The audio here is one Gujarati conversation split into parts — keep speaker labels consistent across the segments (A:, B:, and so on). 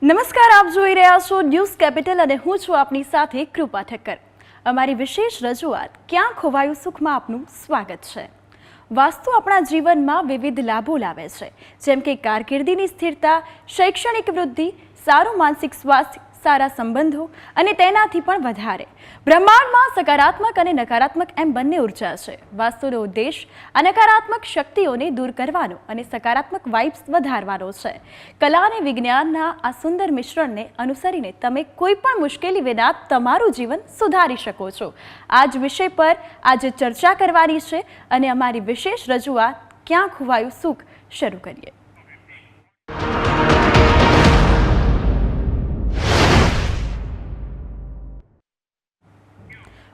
A: નમસ્કાર, આપ જોઈ રહ્યા છો ન્યૂઝ કેપિટલ અને હું છું આપની સાથે કૃપા ઠક્કર. અમારી વિશેષ રજૂઆત ક્યાં ખોવાયું સુખમાં આપનું સ્વાગત છે. વાસ્તુ આપણા જીવનમાં વિવિધ લાભો લાવે છે, જેમ કે કારકિર્દીની સ્થિરતા, શૈક્ષણિક વૃદ્ધિ, સારું માનસિક સ્વાસ્થ્ય, સારા સંબંધો અને તેનાથી પણ વધારે. બ્રહ્માંડમાં સકારાત્મક અને નકારાત્મક એમ બંને ઉર્જા છે. વાસ્તુનો ઉદ્દેશ આ નકારાત્મક શક્તિઓને દૂર કરવાનો અને સકારાત્મક વાઇબ્સ વધારવાનો છે. કલા અને વિજ્ઞાનના આ સુંદર મિશ્રણને અનુસરીને તમે કોઈ પણ મુશ્કેલી વિના તમારું જીવન સુધારી શકો છો. આ જ વિષય પર આજે ચર્ચા કરવાની છે અને અમારી વિશેષ રજૂઆત ક્યાં ખોવાયું સુખ શરૂ કરીએ.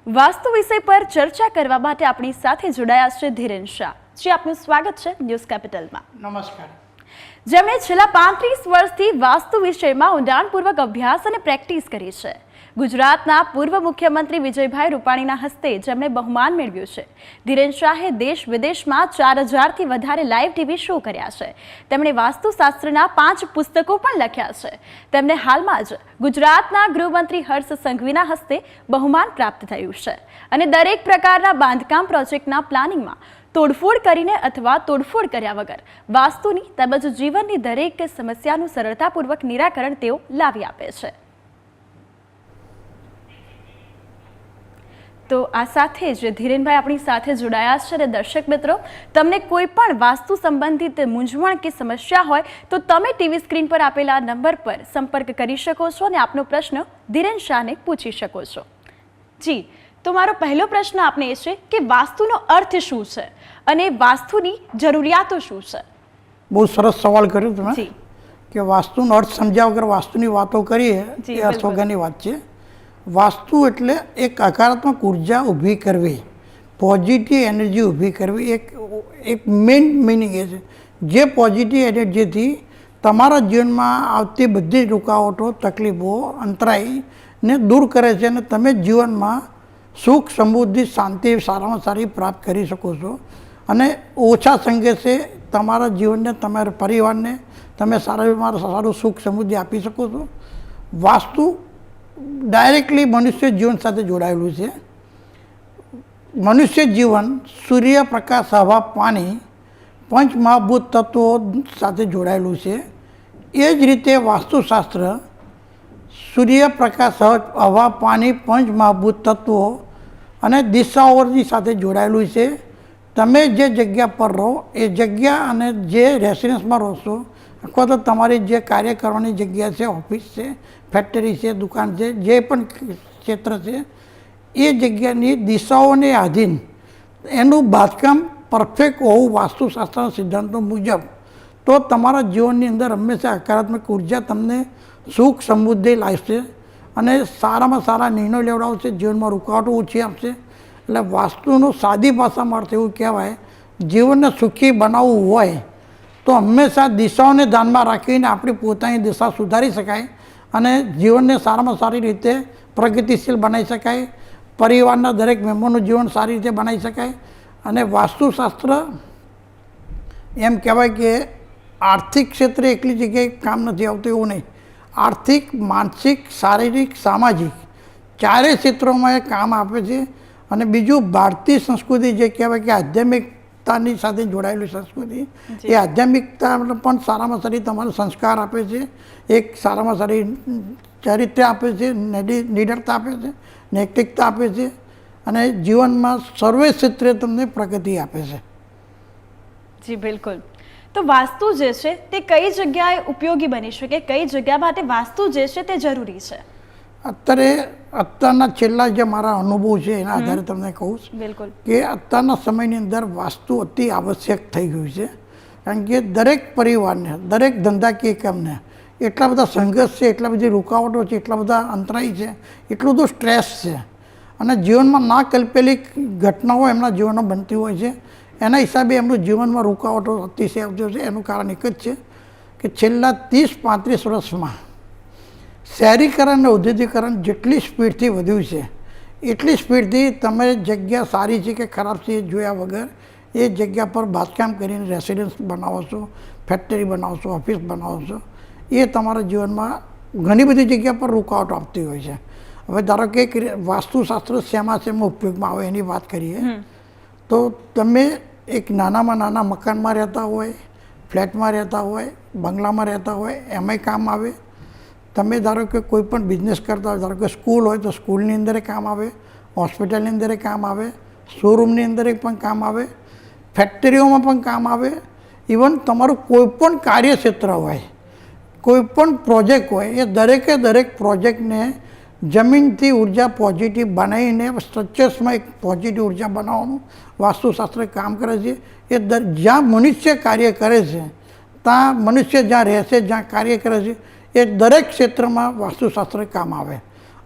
A: વાસ્તુ વિષય પર ચર્ચા કરવા માટે આપણી સાથે જોડાયા છે ધીરેન શાહ. જી, આપનું સ્વાગત છે ન્યૂઝ કેપિટલમાં.
B: નમસ્કાર.
A: જેમણે છેલ્લા 35 વર્ષથી વાસ્તુ વિષયમાં ઊંડાણપૂર્વક અભ્યાસ અને પ્રેક્ટિસ કરી છે. ગુજરાતના પૂર્વ મુખ્યમંત્રી વિજયભાઈ રૂપાણીના હસ્તે જેમણે બહુમાન મેળવ્યું છે. ધીરેન શાહે દેશ વિદેશમાં 4000થી વધારે લાઈવ ટીવી શો કર્યા છે. તેમણે વાસ્તુશાસ્ત્રના 5 પુસ્તકો પણ લખ્યા છે. તેમને હાલમાં જ ગુજરાતના ગૃહમંત્રી હર્ષ સંઘવીના હસ્તે બહુમાન પ્રાપ્ત થયું છે અને દરેક પ્રકારના બાંધકામ પ્રોજેક્ટના પ્લાનિંગમાં તોડફોડ કરીને અથવા તોડફોડ કર્યા વગર વાસ્તુની તેમજ જીવનની દરેક સમસ્યાનું સરળતાપૂર્વક નિરાકરણ તેઓ લાવી આપે છે. તો આ સાથે જ ધીરેનભાઈ આપણી સાથે જોડાયા છે અને દર્શક મિત્રો, તમને કોઈ પણ વાસ્તુ સંબંધિત મૂંઝવણ કે સમસ્યા હોય તો તમે ટીવી સ્ક્રીન પર આપેલા નંબર પર સંપર્ક કરી શકો છો અને આપનો પ્રશ્ન ધીરેન શાહને પૂછી શકો છો. જી, તો મારો પહેલો પ્રશ્ન આપને એ છે કે વાસ્તુનો અર્થ શું છે અને વાસ્તુની જરૂરિયાતો શું છે?
B: બહુ સરસ સવાલ કર્યો તમે કે વાસ્તુનો અર્થ સમજ્યા વગર વાસ્તુની વાતો કરીએ એ અર્થ વગરની વાત છે. વાસ્તુ એટલે એક હકારાત્મક ઉર્જા ઊભી કરવી, પોઝિટિવ એનર્જી ઊભી કરવી. એક મેઇન મિનિંગ એ છે જે પોઝિટિવ એનર્જીથી તમારા જીવનમાં આવતી બધી રૂકાવટો, તકલીફો, અંતરાયને દૂર કરે છે અને તમે જીવનમાં સુખ, સમૃદ્ધિ, શાંતિ સારામાં સારી પ્રાપ્ત કરી શકો છો અને ઓછા સંઘર્ષે તમારા જીવનને, તમારા પરિવારને તમે સારું સુખ, સમૃદ્ધિ આપી શકો છો. વાસ્તુ ડાયરેક્ટલી મનુષ્ય જીવન સાથે જોડાયેલું છે. મનુષ્ય જીવન સૂર્ય, પ્રકાશ, હવા, પાણી, પંચ મહાભૂત તત્વો સાથે જોડાયેલું છે. એ જ રીતે વાસ્તુશાસ્ત્ર સૂર્ય, પ્રકાશ, હવા, પાણી, પંચ મહાભૂત તત્વો અને દિશાઓની સાથે જોડાયેલું છે. તમે જે જગ્યા પર રહો એ જગ્યા અને જે રેસિડન્સમાં રહો છો અથવા તો તમારી જે કાર્ય કરવાની જગ્યા છે, ઓફિસ છે, ફેક્ટરી છે, દુકાન છે, જે પણ ક્ષેત્ર છે, એ જગ્યાની દિશાઓને આધીન એનું બાંધકામ પરફેક્ટ હોવું વાસ્તુશાસ્ત્રના સિદ્ધાંતો મુજબ, તો તમારા જીવનની અંદર હંમેશા હકારાત્મક ઉર્જા તમને સુખ, સમૃદ્ધિ લાવશે અને સારામાં સારા નિર્ણયો લેવડાવશે, જીવનમાં રૂકાવટો ઓછી આપશે. એટલે વાસ્તુનું સાદી ભાષામાં અર્થ એવું કહેવાય, જીવનને સુખી બનાવવું હોય તો હંમેશા દિશાઓને ધ્યાનમાં રાખીને આપણી પોતાની દિશા સુધારી શકાય અને જીવનને સારામાં સારી રીતે પ્રગતિશીલ બનાવી શકાય. પરિવારના દરેક મેમ્બરનું જીવન સારી રીતે બનાવી શકાય. અને વાસ્તુશાસ્ત્ર એમ કહેવાય કે આર્થિક ક્ષેત્રે એકલી જગ્યાએ કામ નથી આવતું એવું નહીં. આર્થિક, માનસિક, શારીરિક, સામાજિક ચારેય ક્ષેત્રોમાં એ કામ આપે છે. અને બીજું, ભારતીય સંસ્કૃતિ જે કહેવાય કે આધ્યાત્મિકતાની સાથે જોડાયેલી સંસ્કૃતિ, એ આધ્યાત્મિકતા પણ સારામાં સારી તમારે સંસ્કાર આપે છે, એક સારામાં સારી ચરિત્ર આપે છે, નિડરતા આપે છે, નૈતિકતા આપે છે અને જીવનમાં સર્વે ક્ષેત્રે તમને પ્રગતિ આપે છે.
A: જી બિલકુલ. તો વાસ્તુ જે છે તે કઈ જગ્યાએ ઉપયોગી બની શકે, કઈ જગ્યા માટે વાસ્તુ જે છે તે જરૂરી છે? અત્યારના છેલ્લા જે મારા અનુભવ છે એના આધારે તમને કહું છું કે અત્યારના સમયની અંદર વાસ્તુ અતિ આવશ્યક થઈ ગયું છે. કારણ કે દરેક પરિવારને, દરેક ધંધાકીય એકમને એટલા બધા સંઘર્ષ છે, એટલા બધી રૂકાવટો છે, એટલા બધા અંતરાય છે, એટલું બધું સ્ટ્રેસ છે અને જીવનમાં ના કલ્પેલી ઘટનાઓ એમના જીવનમાં બનતી હોય છે. એના હિસાબે એમનું જીવનમાં રૂકાવટો અતિશય આવતો છે. એનું કારણ એક જ છે કે છેલ્લા 30-35 વર્ષમાં શહેરીકરણ અને ઔદ્યોગિકરણ જેટલી સ્પીડથી વધ્યું છે એટલી સ્પીડથી તમે જગ્યા સારી છે કે ખરાબ છે એ જોયા વગર એ જગ્યા પર બાંધકામ કરીને રેસિડન્સ બનાવો છો, ફેક્ટરી બનાવો છો, ઓફિસ બનાવો છો, એ તમારા જીવનમાં
B: ઘણી બધી જગ્યા પર રૂકાવટ આપતી હોય છે. હવે ધારો કે વાસ્તુશાસ્ત્ર શેમાં શેમાં ઉપયોગમાં આવે એની વાત કરીએ તો તમે એક નાનામાં નાના મકાનમાં રહેતા હોય, ફ્લેટમાં રહેતા હોય, બંગલામાં રહેતા હોય, એમાંય કામ આવે. તમે ધારો કે કોઈ પણ બિઝનેસ કરતા હોય, ધારો કે સ્કૂલ હોય તો સ્કૂલની અંદર કામ આવે, હોસ્પિટલની અંદર કામ આવે, શોરૂમની અંદર પણ કામ આવે, ફેક્ટરીઓમાં પણ કામ આવે. ઇવન તમારું કોઈ પણ કાર્યક્ષેત્ર હોય, કોઈ પણ પ્રોજેક્ટ હોય, એ દરેક પ્રોજેક્ટને જમીનથી ઉર્જા પોઝિટિવ બનાવીને સ્ટ્રક્ચર્સમાં એક પોઝિટિવ ઉર્જા બનાવવાનું વાસ્તુશાસ્ત્ર કામ કરે છે. એ જ્યાં મનુષ્ય કાર્ય કરે છે, ત્યાં મનુષ્ય જ્યાં રહેશે, જ્યાં કાર્ય કરે છે, એ દરેક ક્ષેત્રમાં વાસ્તુશાસ્ત્ર કામ આવે.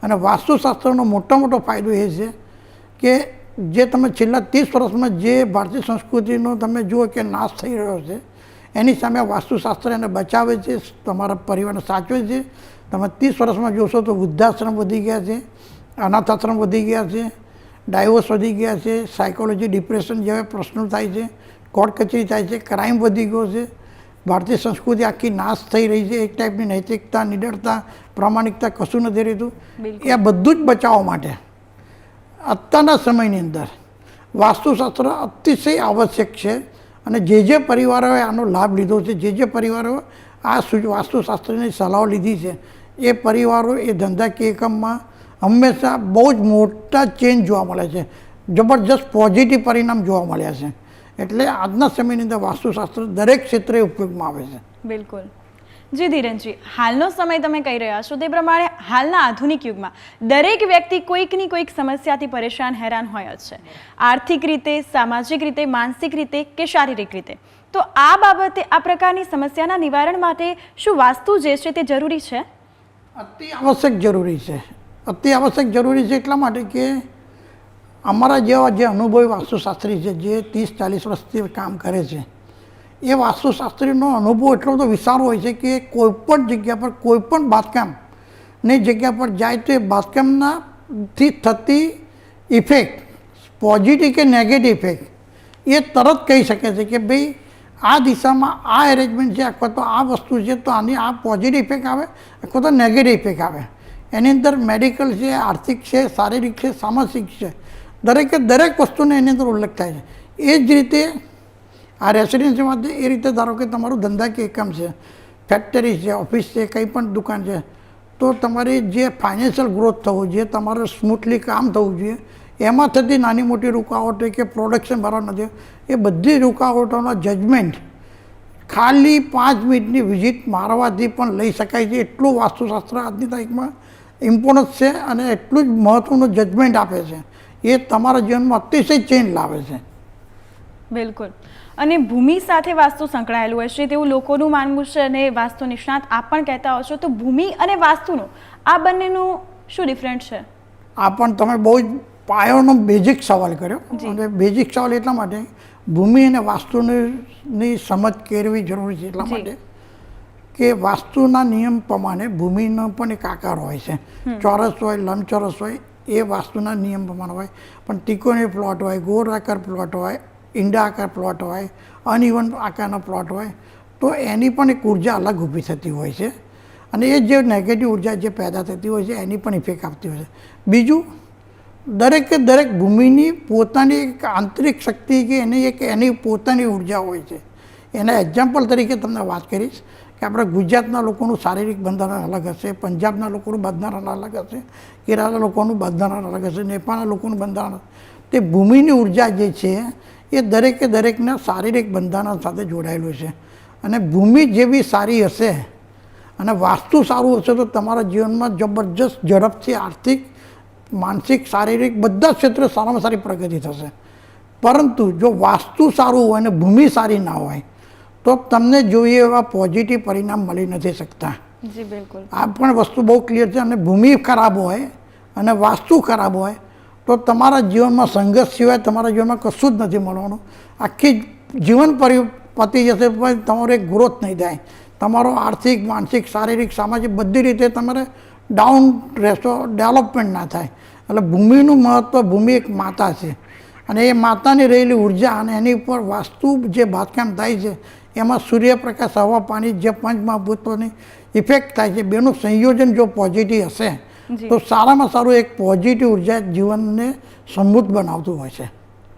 B: અને વાસ્તુશાસ્ત્રનો મોટો ફાયદો એ છે કે જે તમે છેલ્લા 30 વર્ષમાં જે ભારતીય સંસ્કૃતિનો તમે જુઓ કે નાશ થઈ રહ્યો છે, એની સામે વાસ્તુશાસ્ત્ર એને બચાવે છે, તમારા પરિવારને સાચવે છે. તમે 30 વર્ષમાં જોશો તો વૃદ્ધાશ્રમ વધી ગયા છે, અનાથાશ્રમ વધી ગયા છે, ડાયવોર્સ વધી ગયા છે, સાયકોલોજી ડિપ્રેશન જેવા પ્રશ્નો થાય છે, કોર્ટ કચેરી થાય છે, ક્રાઇમ વધી ગયો છે. ભારતીય સંસ્કૃતિ આખી નાશ થઈ રહી છે. એક ટાઈપની નૈતિકતા, નિડરતા, પ્રામાણિકતા કશું નથી રહેતું. એ બધું જ બચાવવા માટે અત્યારના સમયની અંદર વાસ્તુશાસ્ત્ર અતિશય આવશ્યક છે. અને જે પરિવારોએ આનો લાભ લીધો છે, જે પરિવારો આ વાસ્તુશાસ્ત્રની સલાહો લીધી છે, એ પરિવારો એ ધંધાકીય એકમમાં હંમેશા બહુ જ મોટા ચેન્જ જોવા મળે છે, જબરજસ્ત પોઝિટિવ પરિણામ જોવા મળ્યા છે. એટલે આજના સમયની અંદર વાસ્તુશાસ્ત્ર દરેક ક્ષેત્રે ઉપયોગમાં આવે છે.
A: બિલકુલ. જી ધીરેનજી, હાલનો સમય તમે કહી રહ્યા છો તે પ્રમાણે હાલના આધુનિક યુગમાં દરેક વ્યક્તિ કોઈકની કોઈક સમસ્યાથી પરેશાન હેરાન હોય જ છે. આર્થિક રીતે, સામાજિક રીતે, માનસિક રીતે કે શારીરિક રીતે. તો આ બાબતે આ પ્રકારની સમસ્યાના નિવારણ માટે શું વાસ્તુ જે છે તે જરૂરી છે?
B: અતિ આવશ્યક જરૂરી છે. અતિ આવશ્યક જરૂરી છે એટલા માટે કે અમારા જેવા જે અનુભવી વાસ્તુશાસ્ત્રી છે, જે 30-40 વર્ષથી કામ કરે છે, એ વાસ્તુશાસ્ત્રીનો અનુભવ એટલો બધો વિશાળ હોય છે કે કોઈપણ જગ્યા પર, કોઈપણ બાંધકામની જગ્યા પર જાય તો એ બાંધકામનાથી થતી ઇફેક્ટ, પોઝિટિવ કે નેગેટિવ ઇફેક્ટ, એ તરત કહી શકે છે કે ભાઈ આ દિશામાં આ એરેન્જમેન્ટ છે, અથવા તો આ વસ્તુ છે, તો આની આ પોઝિટિવ ઇફેક્ટ આવે અથવા તો નેગેટિવ ઇફેક્ટ આવે. એની અંદર મેડિકલ છે, આર્થિક છે, શારીરિક છે, સામાજિક છે, દરેક વસ્તુને એની અંદર ઉલ્લેખ થાય છે. એ જ રીતે આ રેસિડેન્સીમાં એ રીતે ધારો કે તમારું ધંધાકીય એકમ છે, ફેક્ટરી છે, ઓફિસ છે, કંઈ પણ દુકાન છે, તો તમારી જે ફાઇનાન્શિયલ ગ્રોથ થવું જોઈએ, તમારે સ્મૂથલી કામ થવું જોઈએ, એમાં થતી નાની મોટી રૂકાવટો કે પ્રોડક્શન બરાબર નથી, એ બધી રૂકાવટોનો જજમેન્ટ ખાલી 5 મિનિટની વિઝિટ મારવાથી પણ લઈ શકાય છે. એટલું વાસ્તુશાસ્ત્ર આજની તારીખમાં ઇમ્પોર્ટન્સ છે અને એટલું જ મહત્ત્વનું જજમેન્ટ આપે છે. એ તમારા જીવનમાં અતિશય ચેન્જ લાવે છે.
A: બિલકુલ. અને ભૂમિ સાથે વાસ્તુ સંકળાયેલું હશે તેવું લોકોનું માનવું છે, અને વાસ્તુ નિષ્ણાત આપ પણ કહેતા હશો. તો ભૂમિ અને વાસ્તુનું આ બંનેનું શું ડિફરન્ટ છે?
B: આ પણ તમે બહુ જ પાયોનો બેઝિક સવાલ કર્યો. અને બેઝિક સવાલ એટલા માટે ભૂમિ અને વાસ્તુની સમજ કેળવી જરૂરી છે. એટલા માટે કે વાસ્તુના નિયમ પ્રમાણે ભૂમિનો પણ એક આકાર હોય છે. ચોરસ હોય, લંબચોરસ હોય, એ વાસ્તુના નિયમ પ્રમાણે હોય. પણ ત્રિકોણીય પ્લોટ હોય, ગોળ આકાર પ્લોટ હોય, ઈંડા આકાર પ્લોટ હોય, અનઇવન આકારનો પ્લોટ હોય, તો એની પણ એક ઉર્જા અલગ ઊભી થતી હોય છે. અને એ જે નેગેટિવ ઉર્જા જે પેદા થતી હોય છે, એની પણ ઇફેક્ટ આપતી હોય છે. બીજું, દરેક ભૂમિની પોતાની એક આંતરિક શક્તિ કે એની પોતાની ઉર્જા હોય છે. એના એક્ઝામ્પલ તરીકે તમને વાત કરીશ કે આપણે ગુજરાતના લોકોનું શારીરિક બંધારણ અલગ હશે, પંજાબના લોકોનું બંધારણ અલગ હશે, કેરળના લોકોનું બંધારણ અલગ હશે, નેપાળના લોકોનું બંધારણ. તે ભૂમિની ઉર્જા જે છે એ દરેકના શારીરિક બંધારણ સાથે જોડાયેલું છે. અને ભૂમિ જેવી સારી હશે અને વાસ્તુ સારું હશે તો તમારા જીવનમાં જબરજસ્ત ઝડપથી આર્થિક, માનસિક, શારીરિક બધા ક્ષેત્રે સારામાં સારી પ્રગતિ થશે. પરંતુ જો વાસ્તુ સારું હોય અને ભૂમિ સારી ના હોય તો તમને જોઈએ એવા પોઝિટિવ પરિણામ મળી નથી શકતા.
A: જી બિલકુલ.
B: આ પણ વસ્તુ બહુ ક્લિયર છે. અને ભૂમિ ખરાબ હોય અને વાસ્તુ ખરાબ હોય તો તમારા જીવનમાં સંઘર્ષ સિવાય તમારા જીવનમાં કશું જ નથી મળવાનું. આખી જીવન પતી જશે પણ તમારો એક ગ્રોથ નહીં થાય. તમારો આર્થિક, માનસિક, શારીરિક, સામાજિક બધી રીતે તમારે ડાઉન રહેશો, ડેવલપમેન્ટ ના થાય. એટલે ભૂમિનું મહત્ત્વ, ભૂમિ એક માતા છે અને એ માતાની રહેલી ઉર્જા અને એની ઉપર વાસ્તુ જે બાંધકામ થાય છે એમાં સૂર્યપ્રકાશ, હવા, પાણી જે 5 મહાભૂતોની ઇફેક્ટ થાય છે, બેનું સંયોજન જો પોઝિટિવ હશે
A: જી.
B: તો સારામાં સારું એક પોઝિટિવ ઉર્જા જીવનને સમૃદ્ધ બનાવતું હોય છે.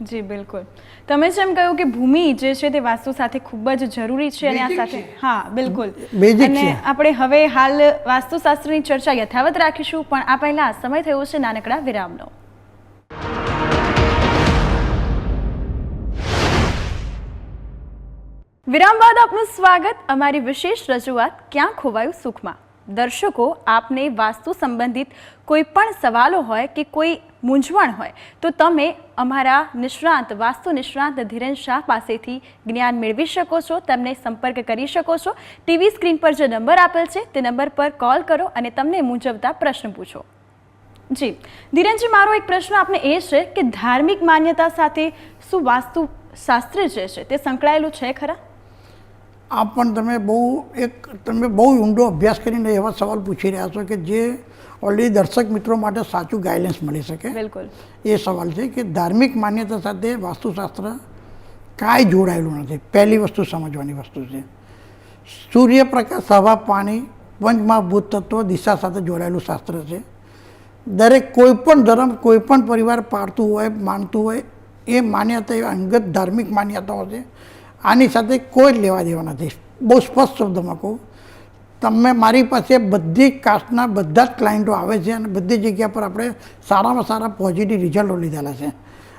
A: જી બિલકુલ. તમે જેમ કહ્યું કે ભૂમિ જે છે તે વાસ્તુ સાથે ખૂબ જ જરૂરી છે અને આ
B: Basic
A: સાથે
B: છે.
A: હા બિલકુલ.
B: Basic
A: અને
B: છે.
A: આપણે હવે હાલ વાસ્તુશાસ્ત્રની ચર્ચા યથાવત રાખીશું, પણ આ પહેલા સમય થયો છે નાનકડા વિરામનો. વિરામ બાદ આપનું સ્વાગત અમારી વિશેષ રજૂઆત ક્યાં ખોવાયું સુખમાં. દર્શકો, આપને વાસ્તુ સંબંધિત કોઈ પણ સવાલો હોય કે કોઈ મૂંઝવણ હોય તો તમે અમારા નિષ્ણાંત વાસ્તુ નિષ્ણાંત ધીરેન શાહ પાસેથી જ્ઞાન મેળવી શકો છો. તેમને સંપર્ક કરી શકો છો. ટીવી સ્ક્રીન પર જે નંબર આપેલ છે તે નંબર પર કોલ કરો અને તમને મૂંઝવતા પ્રશ્ન પૂછો. જી ધીરેનજી, મારો એક પ્રશ્ન આપને એ છે કે ધાર્મિક માન્યતા સાથે શું વાસ્તુશાસ્ત્ર જે છે તે સંકળાયેલું છે ખરા?
B: આ પણ તમે બહુ ઊંડો અભ્યાસ કરીને એવા સવાલ પૂછી રહ્યા છો કે જે ઓલરેડી દર્શક મિત્રો માટે સાચું ગાઈડન્સ મળી શકે.
A: બિલકુલ.
B: એ સવાલ છે કે ધાર્મિક માન્યતા સાથે વાસ્તુશાસ્ત્ર કાંઈ જોડાયેલું નથી. પહેલી વસ્તુ સમજવાની વસ્તુ છે, સૂર્યપ્રકાશ, હવા, પાણી, પંચમહાભૂત તત્વો, દિશા સાથે જોડાયેલું શાસ્ત્ર છે. દરેક કોઈ પણ ધર્મ, કોઈ પણ પરિવાર પાળતું હોય, માનતું હોય, એ માન્યતા એ અંગત ધાર્મિક માન્યતાઓ છે. આની સાથે કોઈ લેવા દેવા નથી. બહુ સ્પષ્ટ શબ્દમાં કહું, તમે મારી પાસે બધી કાસ્ટના બધા જ ક્લાયન્ટો આવે છે અને બધી જગ્યા પર આપણે સારામાં સારા પોઝિટિવ રિઝલ્ટો લીધેલા છે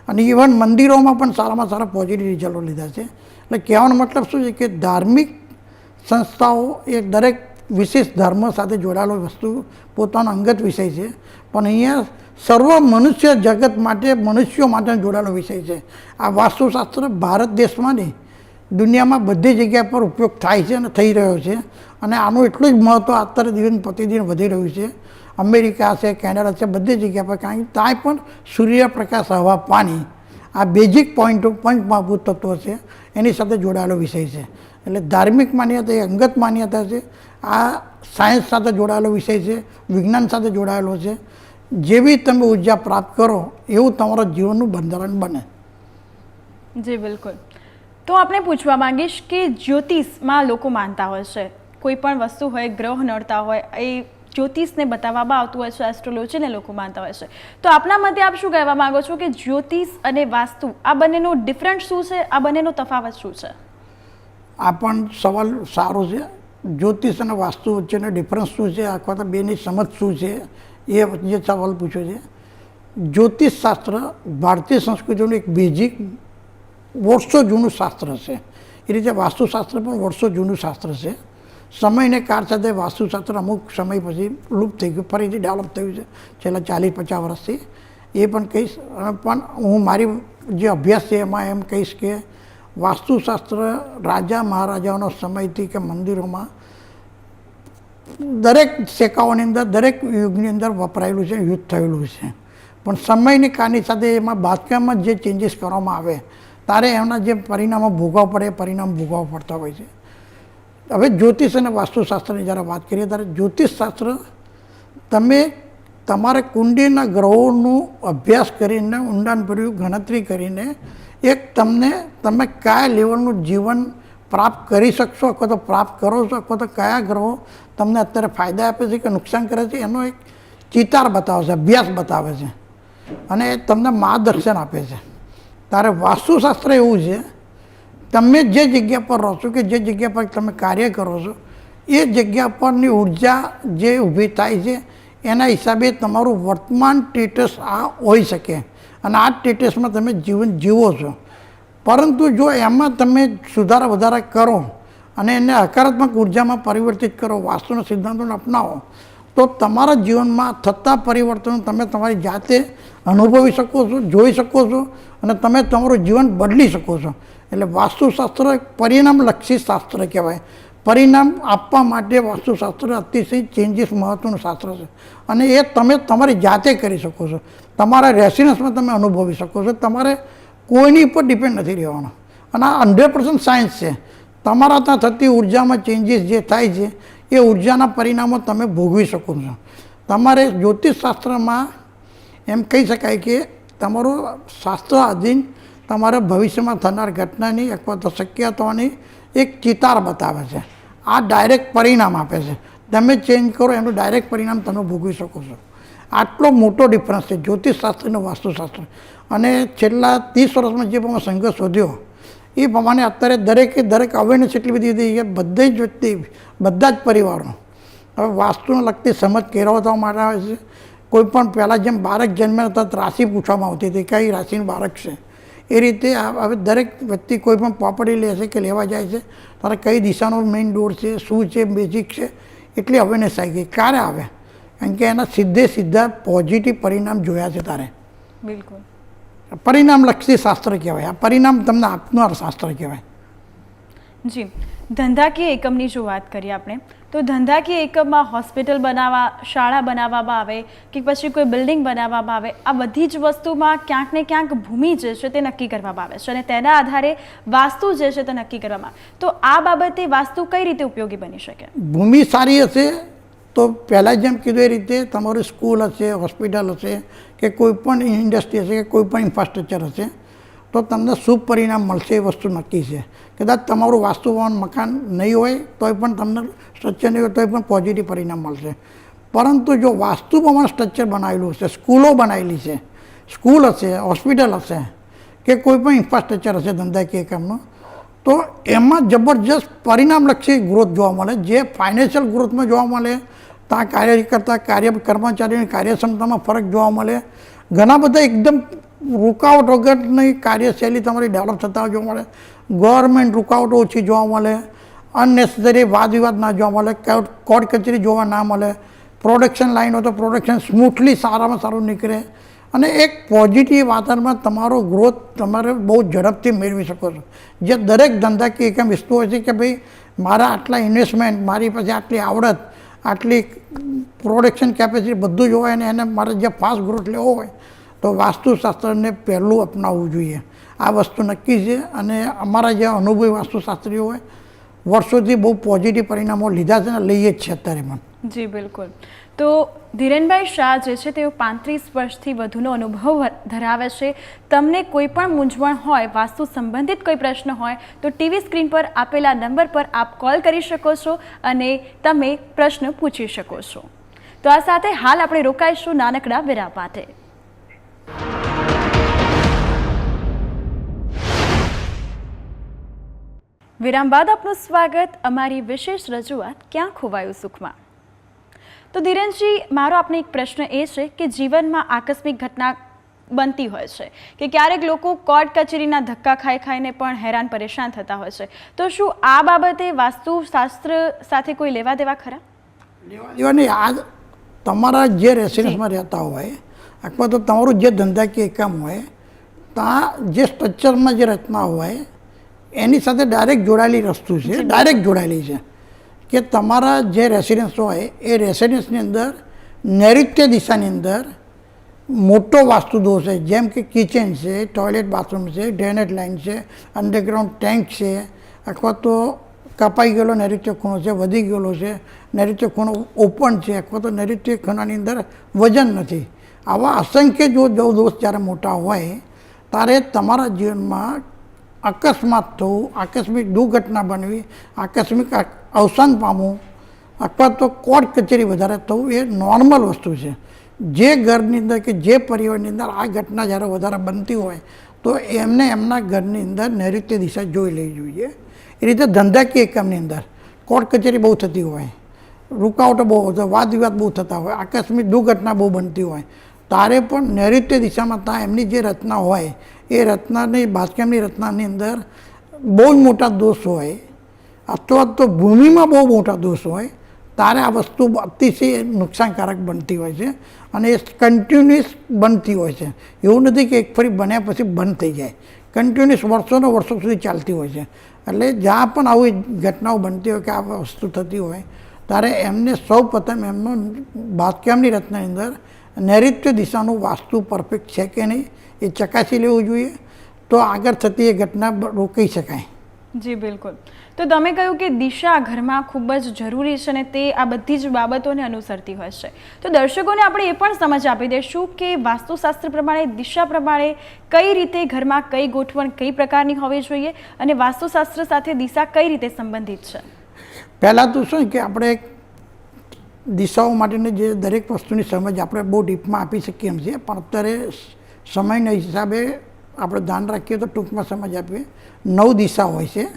B: અને ઇવન મંદિરોમાં પણ સારામાં સારા પોઝિટિવ રિઝલ્ટો લીધા છે. એટલે કહેવાનો મતલબ શું છે કે ધાર્મિક સંસ્થાઓ એ દરેક વિશેષ ધર્મ સાથે જોડાયેલો વસ્તુ પોતાનો અંગત વિષય છે, પણ અહીંયા સર્વ મનુષ્ય જગત માટે, મનુષ્યો માટે જોડાયેલો વિષય છે. આ વાસ્તુશાસ્ત્ર ભારત દેશમાં નહીં, દુનિયામાં બધી જગ્યા પર ઉપયોગ થાય છે અને થઈ રહ્યો છે અને આનું એટલું જ મહત્ત્વ અત્યારે દિવસ પ્રતિદિન વધી રહ્યું છે. અમેરિકા છે, કેનેડા છે, બધી જગ્યા પર, કારણ કે ત્યાં પણ સૂર્યપ્રકાશ, હવા, પાણી, આ બેઝિક પોઈન્ટો પંચમહાભૂત તત્વો છે, એની સાથે જોડાયેલો વિષય છે. એટલે ધાર્મિક માન્યતા એ અંગત માન્યતા છે. આ સાયન્સ સાથે જોડાયેલો વિષય છે, વિજ્ઞાન સાથે જોડાયેલો છે. જેવી તમે ઉર્જા પ્રાપ્ત કરો એવું તમારા જીવનનું બંધારણ બને.
A: જી બિલકુલ. તો આપણે પૂછવા માંગીશ કે જ્યોતિષમાં લોકો માનતા હોય છે, કોઈ પણ વસ્તુ હોય, ગ્રહ નડતા હોય, એ જ્યોતિષને બતાવવામાં આવતું હોય છે, એસ્ટ્રોલોજીને લોકો માનતા હોય છે. તો આપના મતે આપ શું કહેવા માંગો છો કે જ્યોતિષ અને વાસ્તુ આ બંનેનો ડિફરન્ટ શું છે? આ બંનેનો તફાવત શું છે?
B: આ પણ સવાલ સારો છે. જ્યોતિષ અને વાસ્તુ વચ્ચેનો ડિફરન્સ શું છે અથવા તો બેની સમજ શું છે એ જે સવાલ પૂછ્યો છે. જ્યોતિષશાસ્ત્ર ભારતીય સંસ્કૃતિનું એક બેઝિક વર્ષો જૂનું શાસ્ત્ર છે. એ રીતે વાસ્તુશાસ્ત્ર પણ વર્ષો જૂનું શાસ્ત્ર છે. સમયને કાળ સાથે વાસ્તુશાસ્ત્ર અમુક સમય પછી લુપ્ત થઈ ગયું, ફરીથી ડેવલપ થયું છે છેલ્લા 40-50 વર્ષથી. એ પણ કહીશ. પણ હું મારી જે અભ્યાસ છે એમાં એમ કહીશ કે વાસ્તુશાસ્ત્ર રાજા મહારાજાઓનો સમયથી કે મંદિરોમાં દરેક શેકાઓની અંદર, દરેક યુગની અંદર વપરાયેલું છે, યુદ્ધ થયેલું છે. પણ સમયની કાળની સાથે એમાં બાંધકામમાં જે ચેન્જીસ કરવામાં આવે ત્યારે એમના જે પરિણામો ભોગવવા પડે એ પરિણામ ભોગવવા પડતા હોય છે. હવે જ્યોતિષ અને વાસ્તુશાસ્ત્રની જ્યારે વાત કરીએ ત્યારે જ્યોતિષશાસ્ત્ર તમે તમારા કુંડલીના ગ્રહોનું અભ્યાસ કરીને, ઊંડાણભર્યું ગણતરી કરીને એક તમે કયા લેવલનું જીવન પ્રાપ્ત કરી શકશો અથવા તો પ્રાપ્ત કરો છો અથવા તો કયા ગ્રહો તમને અત્યારે ફાયદા આપે છે કે નુકસાન કરે છે એનો એક ચિતાર બતાવે છે, અભ્યાસ બતાવે છે અને તમને માર્ગદર્શન આપે છે. ત્યારે વાસ્તુશાસ્ત્ર એવું છે, તમે જે જગ્યા પર રહો છો કે જે જગ્યા પર તમે કાર્ય કરો છો એ જગ્યા પરની ઉર્જા જે ઊભી થાય છે એના હિસાબે તમારું વર્તમાન સ્ટેટસ આ હોઈ શકે અને આ સ્ટેટસમાં તમે જીવન જીવો છો. પરંતુ જો એમાં તમે સુધારા વધારા કરો અને એને હકારાત્મક ઉર્જામાં પરિવર્તિત કરો, વાસ્તુના સિદ્ધાંતોને અપનાવો, તો તમારા જીવનમાં થતા પરિવર્તનો તમે તમારી જાતે અનુભવી શકો છો, જોઈ શકો છો અને તમે તમારું જીવન બદલી શકો છો. એટલે વાસ્તુશાસ્ત્ર એક પરિણામલક્ષી શાસ્ત્ર કહેવાય. પરિણામ આપવા માટે વાસ્તુશાસ્ત્ર અતિશય ચેન્જીસ મહત્ત્વનું શાસ્ત્ર છે અને એ તમે તમારી જાતે કરી શકો છો. તમારા રેસિડન્સમાં તમે અનુભવી શકો છો. તમારે કોઈની ઉપર ડિપેન્ડ નથી રહેવાનો અને આ 100% સાયન્સ છે. તમારા ત્યાં થતી ઉર્જામાં ચેન્જીસ જે થાય છે એ ઉર્જાના પરિણામો તમે ભોગવી શકો છો. તમારે જ્યોતિષશાસ્ત્રમાં એમ કહી શકાય કે તમારું શાસ્ત્ર અધીન તમારા ભવિષ્યમાં થનાર ઘટનાની અથવા તો શક્યતાઓની એક ચિતાર બતાવે છે. આ ડાયરેક્ટ પરિણામ આપે છે. તમે ચેન્જ કરો એનું ડાયરેક્ટ પરિણામ તમે ભોગવી શકો છો. આટલો મોટો ડિફરન્સ છે જ્યોતિષશાસ્ત્ર અને વાસ્તુશાસ્ત્ર. અને છેલ્લા 30 વર્ષમાં જે પ્રમાણે સંઘર્ષ વધ્યો એ પ્રમાણે અત્યારે દરેક અવેરનેસ એટલી બધી હતી કે બધી જ વ્યક્તિ, બધા જ પરિવારો હવે વાસ્તુને લગતી સમજ કેળવવા માટે આવે છે. કોઈ પણ પહેલાં જેમ બાળક જન્મે તરત રાશિ પૂછવામાં આવતી હતી કઈ રાશિનું બાળક છે, એ રીતે હવે દરેક વ્યક્તિ કોઈ પણ પ્રોપર્ટી લે છે કે લેવા જાય છે તારે કઈ દિશાનો મેઇન ડોર છે, શું છે, બેઝિક છે, એટલી અવેરનેસ આવી ગઈ. ક્યારે આવે? કારણ કે એના સીધા પોઝિટિવ પરિણામ જોયા છે તારે.
A: બિલકુલ.
B: પરિણામલક્ષી શાસ્ત્ર કહેવાય. આ પરિણામ તમને આપનાર શાસ્ત્ર કહેવાય.
A: જી, ધંધાકીય એકમની જો વાત કરીએ આપણે, તો ધંધાકીય એકમમાં હોસ્પિટલ બનાવવા, શાળા બનાવવામાં આવે કે પછી કોઈ બિલ્ડિંગ બનાવવામાં આવે, આ બધી જ વસ્તુમાં ક્યાંક ને ક્યાંક ભૂમિ જે છે તે નક્કી કરવામાં આવે છે અને તેના આધારે વાસ્તુ જે છે તે નક્કી કરવામાં આવે. તો આ બાબતે વાસ્તુ કઈ રીતે ઉપયોગી બની શકે?
B: ભૂમિ સારી હશે તો પહેલાં જેમ કીધું એ રીતે તમારું સ્કૂલ હશે, હોસ્પિટલ હશે કે કોઈ પણ ઇન્ડસ્ટ્રી હશે કે કોઈ પણ ઇન્ફ્રાસ્ટ્રક્ચર હશે તો તમને શુભ પરિણામ મળશે, એ વસ્તુ નક્કી છે. કદાચ તમારું વાસ્તુવાન મકાન નહીં હોય તોય પણ તમને સ્ટ્રક્ચર નહીં હોય તોય પણ પોઝિટિવ પરિણામ મળશે. પરંતુ જો વાસ્તુ પ્રમાણે સ્ટ્રક્ચર બનાવેલું હશે, સ્કૂલો બનાવેલી છે, સ્કૂલ હશે, હોસ્પિટલ હશે કે કોઈ પણ ઇન્ફ્રાસ્ટ્રક્ચર હશે ધંધાકીય એકમનું, તો એમાં જબરજસ્ત પરિણામલક્ષી ગ્રોથ જોવા મળે. જે ફાઇનાન્શિયલ ગ્રોથમાં જોવા મળે, ત્યાં કર્મચારીઓની કાર્યક્ષમતામાં ફરક જોવા મળે. ઘણા બધા એકદમ રૂકાવટ વગરની કાર્યશૈલી તમારી ડેવલપ થતા જોવા મળે. ગવર્મેન્ટ રૂકાવટો ઓછી જોવા મળે. અનનેસેસરી વાદ વિવાદ ના જોવા મળે. કોર્ટ કચેરી જોવા ના મળે. પ્રોડક્શન લાઈન હોય તો પ્રોડક્શન સ્મૂથલી સારામાં સારું નીકળે અને એક પોઝિટિવ વાતાવરણમાં તમારો ગ્રોથ તમારે બહુ ઝડપથી મેળવી શકો છો. જે દરેક ધંધાકીય એકમ વસ્તુ હોય છે કે ભાઈ મારા આટલા ઇન્વેસ્ટમેન્ટ, મારી પાસે આટલી આવડત, આટલી પ્રોડક્શન કેપેસિટી બધું જ હોય અને એને મારે જે ફાસ્ટ ગ્રોથ લેવો હોય તો વાસ્તુશાસ્ત્રને પહેલું અપનાવવું જોઈએ. આ વસ્તુ નક્કી છે અને અમારા જે અનુભવી વાસ્તુશાસ્ત્રીઓ હોય વર્ષોથી બહુ પોઝિટિવ પરિણામો લીધા છે અને લઈએ જ છે અત્યારે પણ.
A: જી બિલકુલ. તો ધીરેનભાઈ શાહ જે છે તેઓ 35 વર્ષથી વધુનો અનુભવ ધરાવે છે. તમને કોઈ પણ મૂંઝવણ હોય, વાસ્તુ સંબંધિત કોઈ પ્રશ્ન હોય તો ટીવી સ્ક્રીન પર આપેલા નંબર પર આપ કોલ કરી શકો છો અને તમે પ્રશ્ન પૂછી શકો છો. તો આ સાથે હાલ આપણે રોકાઈશું નાનકડા વિરામ માટે. વિરામ બાદ આપનું સ્વાગત અમારી વિશેષ રજૂઆત ક્યાં ખોવાયું સુખમાં. તો ધીરેનજી, મારો આપને એક પ્રશ્ન એ છે કે જીવનમાં આકસ્મિક ઘટના બનતી હોય છે કે ક્યારેક લોકો કોર્ટ કચેરીના ધક્કા ખાઈને પણ હેરાન પરેશાન થતા હોય છે. તો શું આ બાબતે વાસ્તુશાસ્ત્ર સાથે કોઈ લેવા દેવા ખરા?
B: લેવા નહીં. આ તમારા જે રેસિડન્સમાં રહેતા હોય અથવા તો તમારું જે ધંધાકીય એકમ હોય ત્યાં જે સ્ટ્રક્ચરમાં જે રચના હોય એની સાથે ડાયરેક્ટ જોડાયેલી વસ્તુ છે. ડાયરેક્ટ જોડાયેલી છે કે તમારા જે રેસિડન્સ હોય એ રેસિડન્સની અંદર નૈઋત્ય દિશાની અંદર મોટો વાસ્તુ દોષ છે. જેમ કે કિચન છે, ટોયલેટ બાથરૂમ છે, ડ્રેનેજ લાઇન છે, અંડરગ્રાઉન્ડ ટેન્ક છે, અથવા તો કપાઈ ગયેલો નૈઋત્ય ખૂણો છે, વધી ગયેલો છે, નૈઋત્ય ખૂણો ઓપન છે, અથવા તો નૈઋત્ય ખૂણાની અંદર વજન નથી. આવા અસંખ્ય જો દોષ જ્યારે મોટા હોય ત્યારે તમારા જીવનમાં અકસ્માત થવું, આકસ્મિક દુર્ઘટના બનવી, આકસ્મિક અવસાન પામવું અથવા તો કોર્ટ કચેરી વધારે થવું એ નોર્મલ વસ્તુ છે. જે ઘરની અંદર કે જે પરિવારની અંદર આ ઘટના જ્યારે વધારે બનતી હોય તો એમને એમના ઘરની અંદર નૈઋત્ય દિશા જોઈ લેવી જોઈએ. એ રીતે ધંધાકીય એકમની અંદર કોર્ટ કચેરી બહુ થતી હોય, રૂકાવટો બહુ હોય, વાદ વિવાદ બહુ થતા હોય, આકસ્મિક દુર્ઘટના બહુ બનતી હોય, તારે પણ નૈઋત્ય દિશામાં ત્યાં એમની જે રચના હોય એ રચનાની બાંધકામની રચનાની અંદર બહુ જ મોટા દોષ હોય અથવા તો ભૂમિમાં બહુ મોટા દોષ હોય તારે આ વસ્તુ અતિશય નુકસાનકારક બનતી હોય છે અને એ કન્ટિન્યુઅસ બનતી હોય છે. એવું નથી કે એક ફરી બન્યા પછી બંધ થઈ જાય. કન્ટિન્યુઅસ વર્ષોનો વર્ષો સુધી ચાલતી હોય છે. એટલે જ્યાં પણ આવી ઘટનાઓ બનતી હોય કે આ વસ્તુ થતી હોય ત્યારે એમને સૌ પ્રથમ એમનો બાંધકામની રચનાની અંદર નૈઋત્ય દિશાનું વાસ્તુ પરફેક્ટ છે કે નહીં એ ચકાસી લેવું જોઈએ. તો આગળ થતી એ ઘટના રોકી શકાય.
A: જી બિલકુલ. તો તમે કહ્યું કે દિશા ઘરમાં ખૂબ જ જરૂરી છે અને તે આ બધી જ બાબતોને અનુસરતી હોય છે. તો દર્શકોને આપણે એ પણ સમજ આપી દઈશું કે વાસ્તુશાસ્ત્ર પ્રમાણે, દિશા પ્રમાણે કઈ રીતે ઘરમાં કઈ ગોઠવણ કઈ પ્રકારની હોવી જોઈએ અને વાસ્તુશાસ્ત્ર સાથે દિશા કઈ રીતે સંબંધિત છે.
B: પહેલાં તો શું કે આપણે દિશાઓ માટેની જે દરેક વસ્તુની સમજ આપણે બહુ ડીપમાં આપી શકીએ એમ છીએ, પણ અત્યારે સમયના હિસાબે આપણે ધ્યાન રાખીએ તો ટૂંકમાં સમજ આપીએ. 9 દિશા હોય છે.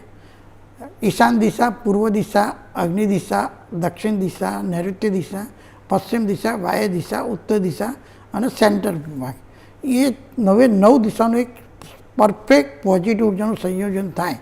B: ઈશાન દિશા, પૂર્વ દિશા, અગ્નિ દિશા, દક્ષિણ દિશા, નૈઋત્ય દિશા, પશ્ચિમ દિશા, વાયવ્ય દિશા, ઉત્તર દિશા અને સેન્ટર વિભાગ. એ 9 દિશાનું એક પરફેક્ટ પોઝિટિવ ઉર્જાનું સંયોજન થાય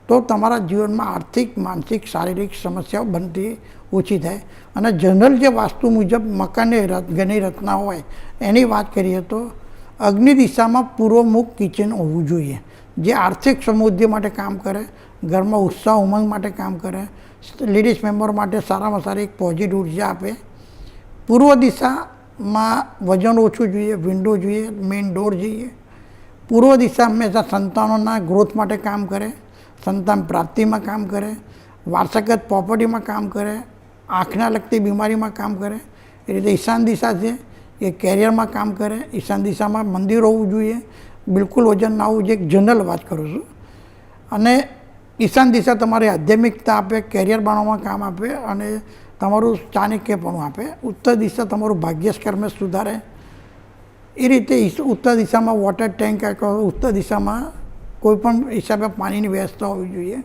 B: તો તમારા જીવનમાં આર્થિક, માનસિક, શારીરિક સમસ્યાઓ બનતી ઓછી થાય. અને જનરલ જે વાસ્તુ મુજબ મકાનની ઘરની રચના હોય એની વાત કરીએ તો અગ્નિ દિશામાં પૂર્વમુખ કિચન હોવું જોઈએ, જે આર્થિક સમૃદ્ધિ માટે કામ કરે, ઘરમાં ઉત્સાહ ઉમંગ માટે કામ કરે, લેડીઝ મેમ્બર માટે સારામાં સારી એક પોઝિટિવ ઉર્જા આપે. પૂર્વ દિશામાં વજન ઓછું જોઈએ, વિન્ડો જોઈએ, મેઇન ડોર જોઈએ. પૂર્વ દિશા હંમેશા સંતાનોના ગ્રોથ માટે કામ કરે, સંતાન પ્રાપ્તિમાં કામ કરે, વારસાગત પ્રોપર્ટીમાં કામ કરે, આંખના લગતી બીમારીમાં કામ કરે. એ રીતે ઈશાન દિશા છે એ કેરિયરમાં કામ કરે. ઈશાન દિશામાં મંદિર હોવું જોઈએ, બિલકુલ વજન ના હોવું જોઈએ, એક જનરલ વાત કરું છું. અને ઈશાન દિશા તમારી આધ્યાત્મિકતા આપે, કેરિયર બનાવવામાં કામ આપે અને તમારું ચાણક્યપણું આપે. ઉત્તર દિશા તમારું ભાગ્યસ્કર્મ સુધારે. એ રીતે ઉત્તર દિશામાં વોટર ટેન્ક, ઉત્તર દિશામાં કોઈપણ હિસાબે પાણીની વ્યવસ્થા હોવી જોઈએ.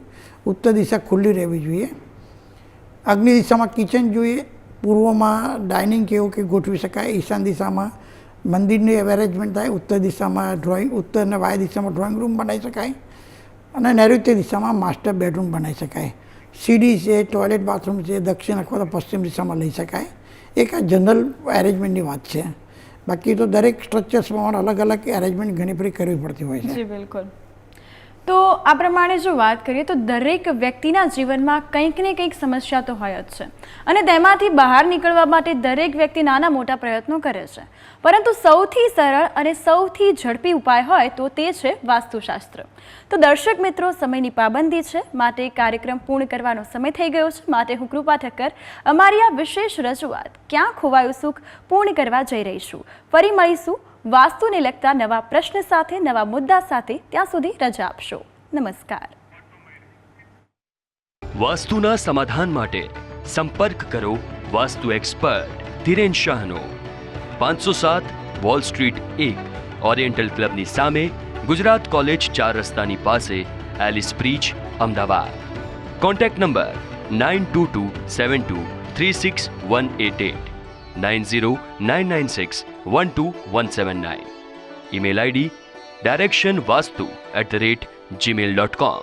B: ઉત્તર દિશા ખુલ્લી રહેવી જોઈએ. અગ્નિ દિશામાં કિચન જોઈએ. પૂર્વમાં ડાઇનિંગ કેવું કે ગોઠવી શકાય. ઈશાન દિશામાં મંદિરની અરેન્જમેન્ટ થાય. ઉત્તર દિશામાં ઉત્તર અને વાયવ્ય દિશામાં ડ્રોઈંગ રૂમ બનાવી શકાય અને નૈઋત્ય દિશામાં માસ્ટર બેડરૂમ બનાવી શકાય. સીડી છે, ટોયલેટ બાથરૂમ છે, દક્ષિણ અથવા તો પશ્ચિમ દિશામાં લઈ શકાય. એક આ જનરલ એરેન્જમેન્ટની વાત છે. બાકી તો દરેક સ્ટ્રક્ચર્સ પ્રમાણે અલગ અલગ એરેન્જમેન્ટ ઘણી ફરી કરવી પડતી હોય છે.
A: જી બિલકુલ. તો આ પ્રમાણે જો વાત કરીએ તો દરેક વ્યક્તિના જીવનમાં કંઈક ને કંઈક સમસ્યા તો હોય જ છે અને તેમાંથી બહાર નીકળવા માટે દરેક વ્યક્તિ નાના મોટા પ્રયત્નો કરે છે, પરંતુ સૌથી સરળ અને સૌથી ઝડપી ઉપાય હોય તો તે છે વાસ્તુશાસ્ત્ર. તો દર્શક મિત્રો, સમયની પાબંદી છે માટે કાર્યક્રમ પૂર્ણ કરવાનો સમય થઈ ગયો છે. માટે હું કૃપા ઠક્કર અમારી આ વિશેષ રજૂઆત ક્યાં ખોવાયું સુખ પૂર્ણ કરવા જઈ રહી છું. ફરી મળીશું વાસ્તુને લગતા નવા પ્રશ્ન સાથે, નવા મુદ્દા સાથે. ત્યાં સુધી રજા આપશો. નમસ્કાર.
C: વાસ્તુના સમાધાન માટે સંપર્ક કરો વાસ્તુ એક્સપર્ટ ધીરેન શાહનો. 507 વોલ સ્ટ્રીટ 1, ઓરિએન્ટલ ક્લબની સામે, ગુજરાત કોલેજ 4 રસ્તાની પાસે, Ellis Bridge, Ahmedabad. Contact number 9227236188, 9099612179. Email ID directionvastu@gmail.com.